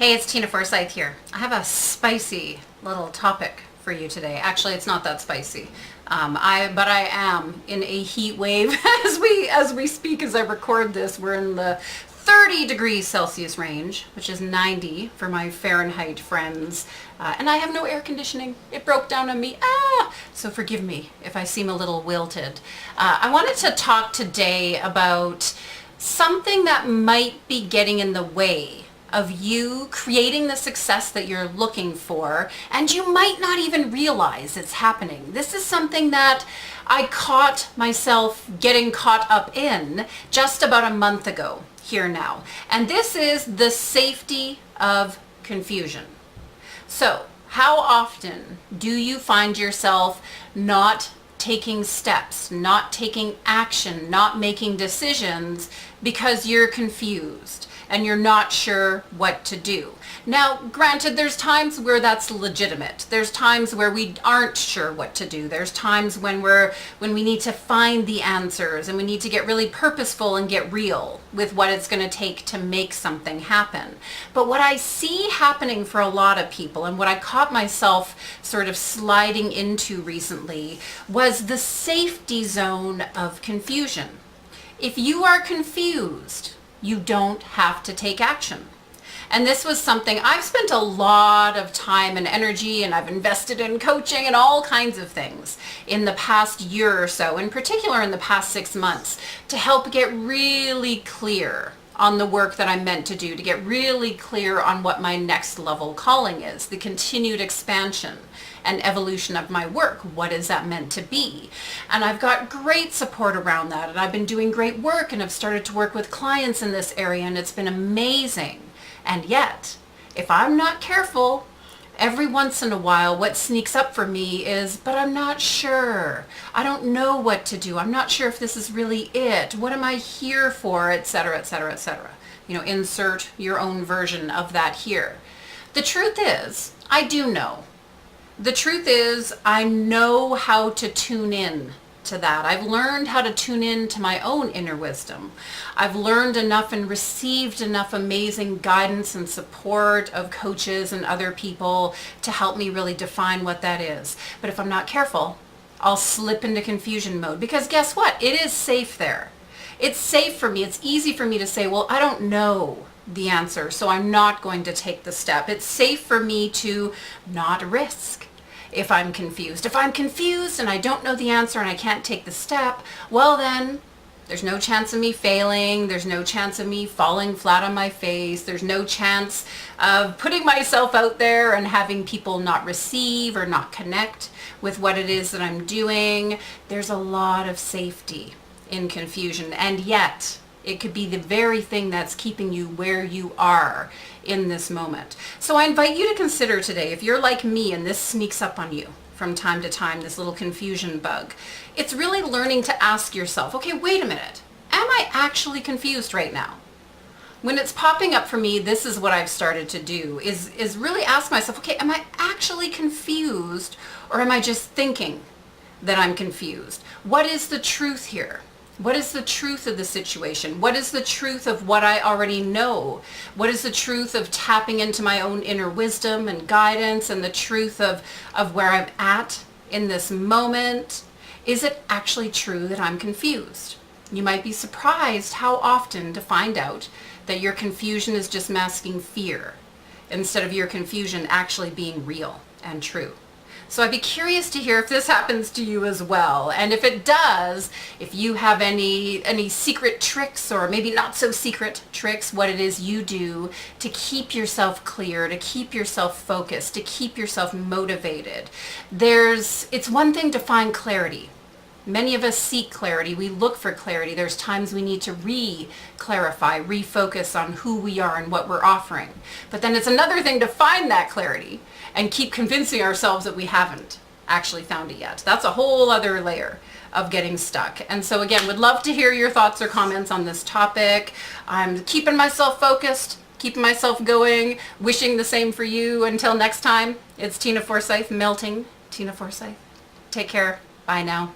Hey, it's Tina Forsyth here. I have a spicy little topic for you today. Actually, it's not that spicy. But I am in a heat wave as we speak. As I record this, we're in the 30 degrees Celsius range, which is 90 for my Fahrenheit friends. And I have no air conditioning. It broke down on me. So forgive me if I seem a little wilted. I wanted to talk today about something that might be getting in the way of you creating the success that you're looking for, and you might not even realize it's happening. This is something that I caught myself getting caught up in just about a month ago here now. And this is the safety of confusion. So, how often do you find yourself not taking steps, not taking action, not making decisions because you're confused and you're not sure what to do? Now, granted, there's times where that's legitimate. There's times where we aren't sure what to do. There's times when we need to find the answers and we need to get really purposeful and get real with what it's going to take to make something happen. But what I see happening for a lot of people, and what I caught myself sort of sliding into recently, was the safety zone of confusion. If you are confused, you don't have to take action. And this was something I've spent a lot of time and energy, and I've invested in coaching and all kinds of things in the past year or so, in particular in the past 6 months, to help get really clear on the work that I'm meant to do, to get really clear on what my next level calling is, the continued expansion and evolution of my work. What is that meant to be? And I've got great support around that, and I've been doing great work, and I've started to work with clients in this area, and it's been amazing. And yet, if I'm not careful, every once in a while what sneaks up for me is, but I'm not sure. I don't know what to do. I'm not sure if this is really it. What am I here for, etc., etc., etc. You know, insert your own version of that here. The truth is, I do know. The truth is, I know how to tune in to that. I've learned how to tune in to my own inner wisdom. I've learned enough and received enough amazing guidance and support of coaches and other people to help me really define what that is. But if I'm not careful, I'll slip into confusion mode, because guess what? It is safe there. It's safe for me. It's easy for me to say, well, I don't know the answer, so I'm not going to take the step. It's safe for me to not risk. If I'm confused. If I'm confused and I don't know the answer and I can't take the step, well then, there's no chance of me failing. There's no chance of me falling flat on my face. There's no chance of putting myself out there and having people not receive or not connect with what it is that I'm doing. There's a lot of safety in confusion, and yet it could be the very thing that's keeping you where you are in this moment. So I invite you to consider today, if you're like me and this sneaks up on you from time to time, this little confusion bug, it's really learning to ask yourself, okay, wait a minute, am I actually confused right now? When it's popping up for me, this is what I've started to do, is really ask myself, okay, am I actually confused, or am I just thinking that I'm confused? What is the truth here? What is the truth of the situation? What is the truth of what I already know? What is the truth of tapping into my own inner wisdom and guidance, and the truth of where I'm at in this moment? Is it actually true that I'm confused? You might be surprised how often to find out that your confusion is just masking fear, instead of your confusion actually being real and true. So I'd be curious to hear if this happens to you as well. And if it does, if you have any secret tricks, or maybe not so secret tricks, what it is you do to keep yourself clear, to keep yourself focused, to keep yourself motivated. It's one thing to find clarity. Many of us seek clarity. We look for clarity. There's times we need to re-clarify, refocus on who we are and what we're offering. But then it's another thing to find that clarity and keep convincing ourselves that we haven't actually found it yet. That's a whole other layer of getting stuck. And so again, would love to hear your thoughts or comments on this topic. I'm keeping myself focused, keeping myself going, wishing the same for you. Until next time, it's Tina Forsyth, melting Tina Forsyth. Take care. Bye now.